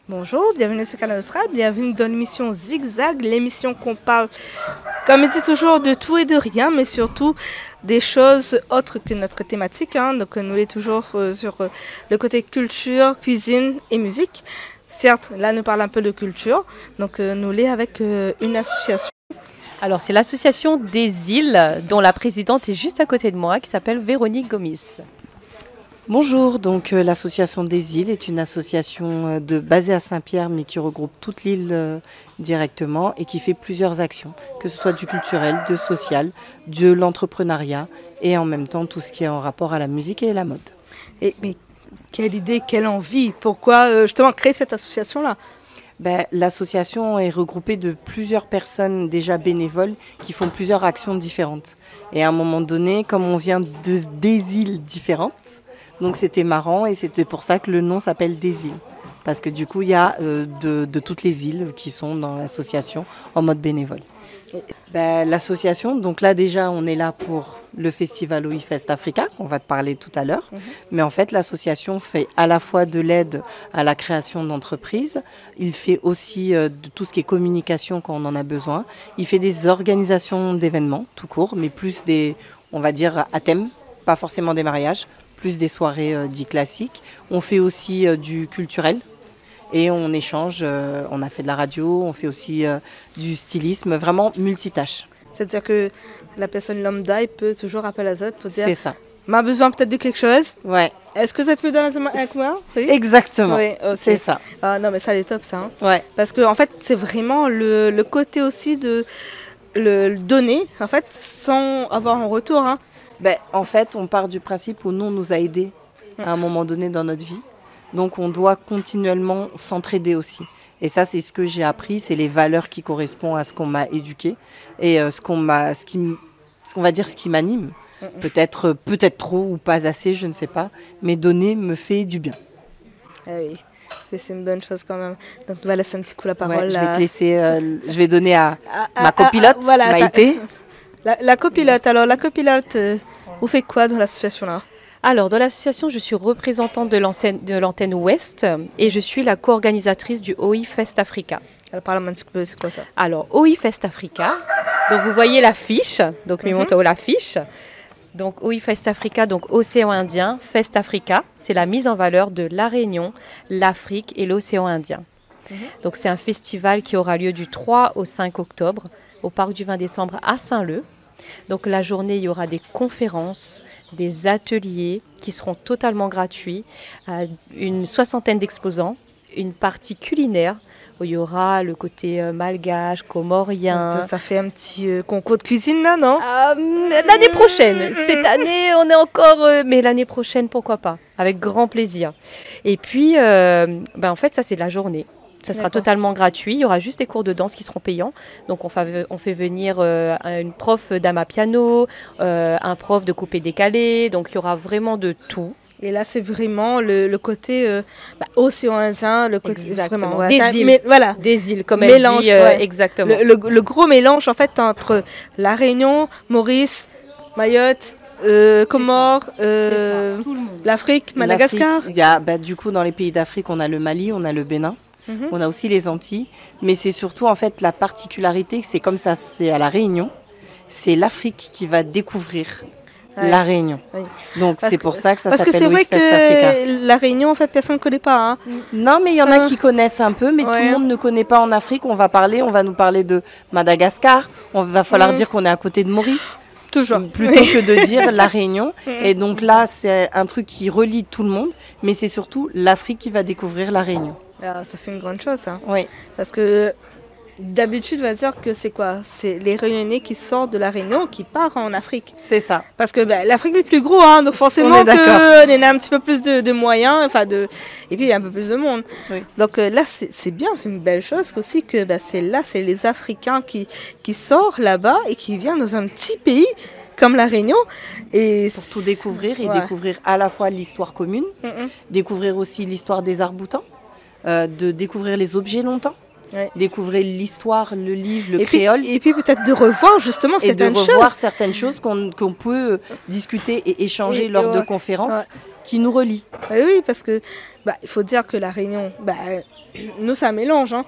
Bonjour, bienvenue sur Canal Austral, bienvenue dans l'émission Zigzag, l'émission qu'on parle, comme il dit toujours, de tout et de rien, mais surtout des choses autres que notre thématique. Donc nous sommes toujours sur le côté culture, cuisine et musique. Certes, là nous parlons un peu de culture, donc nous sommes avec une association. Alors c'est l'association des îles, dont la présidente est juste à côté de moi, qui s'appelle Véronique Gomis. Bonjour, donc l'association des îles est une association basée à Saint-Pierre mais qui regroupe toute l'île directement et qui fait plusieurs actions, que ce soit du culturel, de social, de l'entrepreneuriat et en même temps tout ce qui est en rapport à la musique et la mode. Mais quelle idée, quelle envie, pourquoi justement créer cette association-là ? L'association est regroupée de plusieurs personnes déjà bénévoles qui font plusieurs actions différentes. Et à un moment donné, comme on vient des îles différentes, donc c'était marrant et c'était pour ça que le nom s'appelle des îles. Parce que du coup, il y a de toutes les îles qui sont dans l'association en mode bénévole. L'association, donc là déjà, on est là pour le festival OIFest Africa, qu'on va te parler tout à l'heure. Mais en fait, l'association fait à la fois de l'aide à la création d'entreprises. Il fait aussi de tout ce qui est communication quand on en a besoin. Il fait des organisations d'événements, tout court, mais plus des, on va dire, à thème, pas forcément des mariages, plus des soirées dites classiques. On fait aussi du culturel. Et on échange, on a fait de la radio, on fait aussi du stylisme, vraiment multitâche. C'est-à-dire que la personne lambda, il peut toujours appeler à Zot pour dire... C'est ça. M'a besoin peut-être de quelque chose. Ouais. Est-ce que ça te peut donner avec moi? Oui. Exactement. Oui, okay. C'est ça. Ah, non, mais ça, c'est top, ça. Hein. Ouais. Parce que, en fait, c'est vraiment le côté aussi de le donner, en fait, sans avoir un retour. Hein. En fait, on part du principe où nous, on nous a aidés à un moment donné dans notre vie. Donc, on doit continuellement s'entraider aussi. Et ça, c'est ce que j'ai appris, c'est les valeurs qui correspondent à ce qu'on m'a éduqué et ce qu'on va dire ce qui m'anime. Peut-être trop ou pas assez, je ne sais pas. Mais donner me fait du bien. Ah oui, c'est une bonne chose quand même. Donc, on va laisser un petit coup la parole. Ouais, je vais te laisser, je vais donner à ma copilote, voilà, Maïté. La copilote, alors la copilote, vous faites quoi dans l'association là ? Alors, dans l'association, je suis représentante de l'antenne Ouest et je suis la co-organisatrice du OIFest Africa. Alors, parle-moi un petit peu, c'est quoi ça ? Alors, OIFest Africa, donc vous voyez l'affiche, donc lui montre l'affiche. Donc, OIFest Africa, donc Océan Indien, Fest Africa, c'est la mise en valeur de la Réunion, l'Afrique et l'Océan Indien. Donc, c'est un festival qui aura lieu du 3 au 5 octobre au Parc du 20 décembre à Saint-Leu. Donc la journée, il y aura des conférences, des ateliers qui seront totalement gratuits, une soixantaine d'exposants, une partie culinaire où il y aura le côté malgache, comorien. Ça fait un petit concours de cuisine là, non ? L'année prochaine. Cette année, on est encore... mais l'année prochaine, pourquoi pas ? Avec grand plaisir. Et puis, en fait, ça c'est la journée. Ça sera totalement gratuit. Il y aura juste des cours de danse qui seront payants. Donc, on fait venir une prof d'amapiano, un prof de coupé décalé. Donc, il y aura vraiment de tout. Et là, c'est vraiment le côté océan Indien, le côté exactement. Vraiment, des îles. Voilà. Des îles, comme mélange, elle dit. Exactement. Le gros mélange, en fait, entre la Réunion, Maurice, Mayotte, Comores, l'Afrique, Madagascar. Il y a, du coup, dans les pays d'Afrique, on a le Mali, on a le Bénin. On a aussi les Antilles, mais c'est surtout en fait la particularité, c'est comme ça, c'est à la Réunion, c'est l'Afrique qui va découvrir la Réunion. Oui. Donc c'est pour ça que ça s'appelle OIFest Africa. Parce que c'est vrai que la Réunion, en fait, personne ne connaît pas. Hein. Non, mais il y en a qui connaissent un peu, mais tout le monde ne connaît pas en Afrique. On va nous parler de Madagascar, on va falloir dire qu'on est à côté de Maurice. Toujours. Plutôt que de dire la Réunion. Et donc là, c'est un truc qui relie tout le monde, mais c'est surtout l'Afrique qui va découvrir la Réunion. Ah, ça, c'est une grande chose. Hein. Oui. Parce que d'habitude, on va dire que c'est quoi ? C'est les Réunionnais qui sortent de la Réunion qui partent en Afrique. C'est ça. Parce que l'Afrique est le plus gros, hein, donc forcément on a un petit peu plus de moyens, et puis il y a un peu plus de monde. Oui. Donc là, c'est bien, c'est une belle chose aussi que c'est les Africains qui sortent là-bas et qui viennent dans un petit pays comme la Réunion. Et pour tout découvrir et découvrir à la fois l'histoire commune, découvrir aussi l'histoire des arcs-boutants, de découvrir les objets longtemps. Découvrir l'histoire, le livre, le créole. Et puis peut-être de revoir justement certaines choses. Et de revoir certaines choses qu'on peut discuter et échanger lors de conférences qui nous relient. Oui, parce que il faut dire que la Réunion, nous, ça mélange. Hein.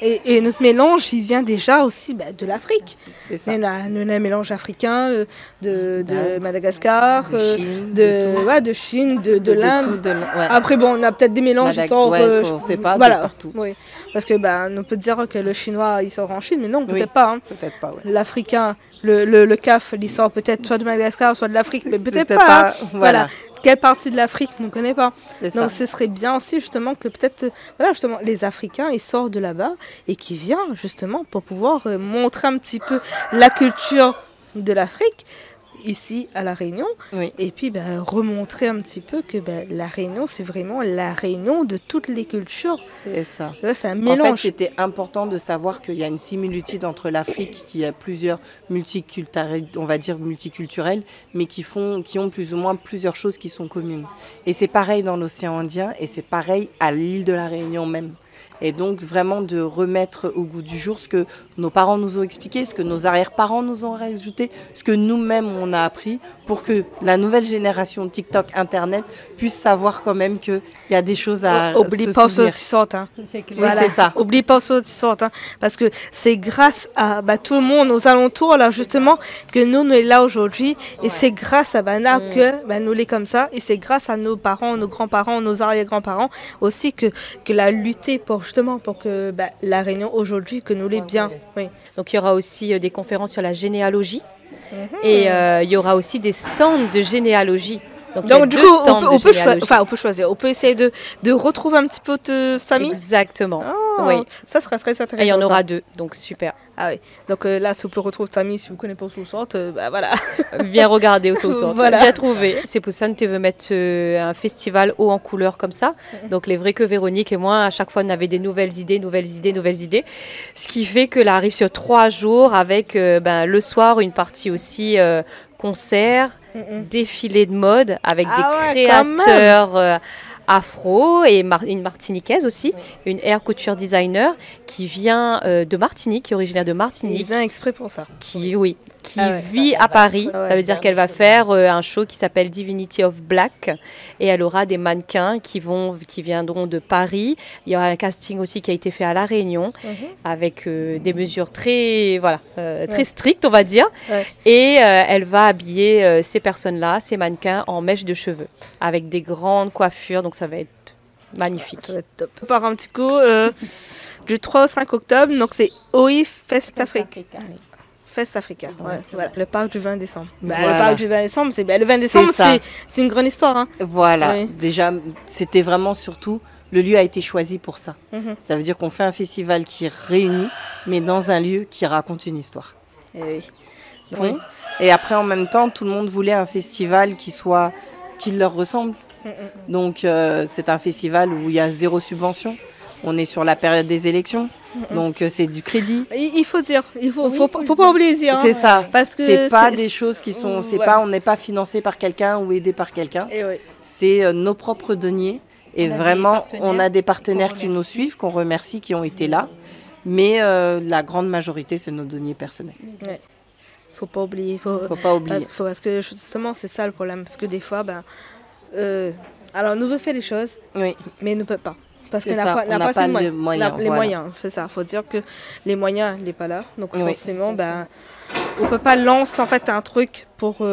Et notre mélange, il vient déjà aussi de l'Afrique. C'est ça. Nous avons un mélange africain de Madagascar, de Chine, de l'Inde. Ouais. Après, bon, on a peut-être des mélanges qui sortent... on ne sait pas, voilà, de partout. Oui. Parce que on peut dire que le chinois, il sort en Chine, mais non, peut-être Oui, pas. Hein. Peut-être pas, ouais. L'Africain, le CAF, il sort peut-être soit de Madagascar, soit de l'Afrique, mais peut-être pas. Hein. Voilà. Quelle partie de l'Afrique on ne connaît pas. Donc ça. ce serait bien aussi justement que peut-être justement les Africains ils sortent de là-bas et qui viennent justement pour pouvoir montrer un petit peu la culture de l'Afrique ici à La Réunion et puis remontrer un petit peu que La Réunion c'est vraiment la Réunion de toutes les cultures. C'est ça. Là, c'est un mélange. En fait, c'était important de savoir qu'il y a une similitude entre l'Afrique qui a plusieurs on va dire multiculturels, mais qui ont plus ou moins plusieurs choses qui sont communes. Et c'est pareil dans l'océan Indien et c'est pareil à l'île de la Réunion même. Et donc vraiment de remettre au goût du jour ce que nos parents nous ont expliqué, ce que nos arrière-parents nous ont rajouté, ce que nous-mêmes on a appris pour que la nouvelle génération TikTok, Internet puisse savoir quand même qu'il y a des choses à Oublie pas ceux qui sortent. Hein. Voilà. Oui, c'est ça. Oublie pas ceux qui sortent. Hein. Parce que c'est grâce à tout le monde aux alentours là justement que nous sommes là aujourd'hui. Et c'est grâce à Bana que nous sommes comme ça. Et c'est grâce à nos parents, nos grands-parents, nos arrière-grands-parents aussi que la lutter pour justement pour que la Réunion aujourd'hui que nous l'est bien. Oui. Donc il y aura aussi des conférences sur la généalogie et il y aura aussi des stands de généalogie. Donc du coup, on peut choisir. On peut essayer de retrouver un petit peu de famille. Exactement. Oh, oui. Ça sera très intéressant. Et il y en aura 2, donc super. Ah oui. Donc là, si vous pouvez retrouver famille, si vous ne connaissez pas où ils sortent, voilà. Viens regarder où ils sortent. Voilà. Bien trouvé. C'est pour ça que tu veux mettre un festival haut en couleur comme ça. Donc les vrais que Véronique et moi, à chaque fois, on avait des nouvelles idées. Ce qui fait que là arrive sur 3 jours avec le soir une partie aussi concert, défilé de mode avec des créateurs afro et une martiniquaise aussi, une hair couture designer qui vient de Martinique, qui est originaire de Martinique. Il vient exprès pour ça. Qui vit à Paris. Ça veut dire qu'elle va faire un show qui s'appelle Divinity of Black et elle aura des mannequins qui viendront de Paris. Il y aura un casting aussi qui a été fait à La Réunion avec des mesures très strictes, on va dire. Et elle va habiller ces personnes-là, ces mannequins, en mèches de cheveux avec des grandes coiffures. Donc ça va être magnifique. Ça va être top. On part un petit coup du 3 au 5 octobre. Donc c'est OI Fest Africa. Fest Africa, voilà. Le parc du 20 décembre. Le parc du 20 décembre, le 20 décembre, c'est une grande histoire. Hein. Voilà, déjà, c'était vraiment surtout, le lieu a été choisi pour ça. Ça veut dire qu'on fait un festival qui réunit, mais dans un lieu qui raconte une histoire. Oui. Et après, en même temps, tout le monde voulait un festival qui leur ressemble. Donc, c'est un festival où il y a 0 subvention. On est sur la période des élections, donc c'est du crédit. Il faut dire, faut pas oublier de dire. C'est ça, parce que c'est pas des choses qui sont, on n'est pas financé par quelqu'un ou aidé par quelqu'un. C'est nos propres deniers. Et vraiment, on a des partenaires qui nous suivent, qu'on remercie, qui ont été là. Mais la grande majorité, c'est nos deniers personnels. Faut pas oublier. Faut pas oublier. Parce que justement, c'est ça le problème. Parce que des fois, alors, nous veut faire les choses, mais ne peut pas. Parce qu'on n'a pas les moyens. C'est ça. Il faut dire que les moyens, il n'est pas là. Donc forcément, on ne peut pas lancer en fait un truc pour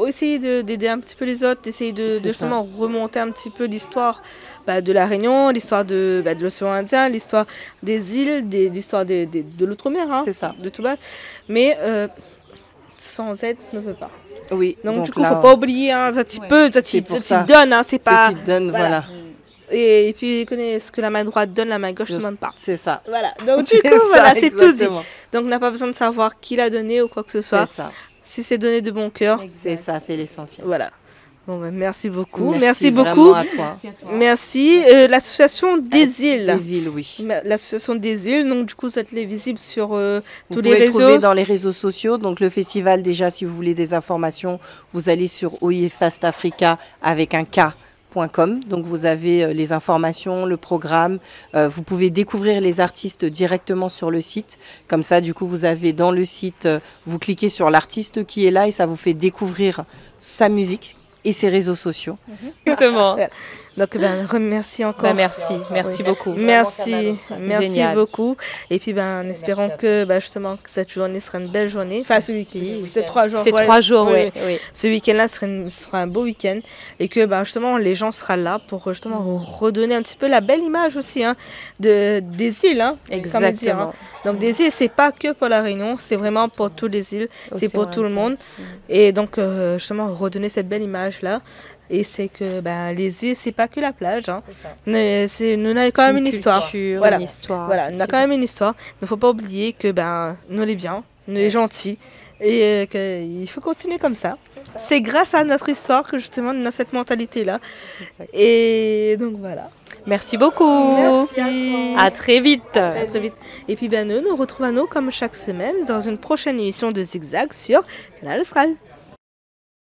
essayer d'aider un petit peu les autres, essayer de justement remonter un petit peu l'histoire de La Réunion, l'histoire de l'océan Indien, l'histoire des îles, l'histoire de l'outre-mer. Hein, c'est ça. De tout bas. Mais sans aide, on ne peut pas. Oui. Donc du coup, il ne faut pas oublier un petit peu, ça qui donne. Hein, c'est pas... qui donne, voilà. Et puis, ce que la main droite donne, la main gauche ne demande pas. C'est ça. Voilà. Donc, du coup, c'est tout dit. Donc, on n'a pas besoin de savoir qui l'a donné ou quoi que ce soit. C'est ça. Si c'est donné de bon cœur. C'est ça, c'est l'essentiel. Voilà. Bon, merci beaucoup. Merci beaucoup. À toi. Merci. L'association des îles. Des îles, oui. L'association des îles. Donc, du coup, vous êtes visible sur tous les réseaux. Vous pouvez trouver dans les réseaux sociaux. Donc, le festival, déjà, si vous voulez des informations, vous allez sur OI Fest Africa avec un K. Donc vous avez les informations, le programme, vous pouvez découvrir les artistes directement sur le site. Comme ça, du coup, vous avez dans le site, vous cliquez sur l'artiste qui est là et ça vous fait découvrir sa musique et ses réseaux sociaux. Exactement. Donc, remercie encore. Merci beaucoup. Merci Génial. beaucoup. Et puis, en espérant que justement que cette journée sera une belle journée. Enfin, ces 3 jours. C'est 3 jours, oui. Ce week-end-là sera un beau week-end et que justement les gens seront là pour justement redonner un petit peu la belle image aussi des îles. Exactement. Donc, des îles, c'est pas que pour la Réunion, c'est vraiment pour toutes les îles, c'est pour tout le monde. Et donc, justement, redonner cette belle image-là. Et c'est que les îles, c'est pas que la plage. Mais nous avons quand même une histoire. Une histoire. Voilà, on a quand même une histoire. Il ne faut pas oublier que nous, on est bien, nous, on est gentils. Et qu'il faut continuer comme ça. C'est grâce à notre histoire que justement, on a cette mentalité-là. Et donc, voilà. Merci beaucoup. Merci. À très vite. À très vite. Et puis, nous retrouvons comme chaque semaine dans une prochaine émission de Zigzag sur Canal Austral.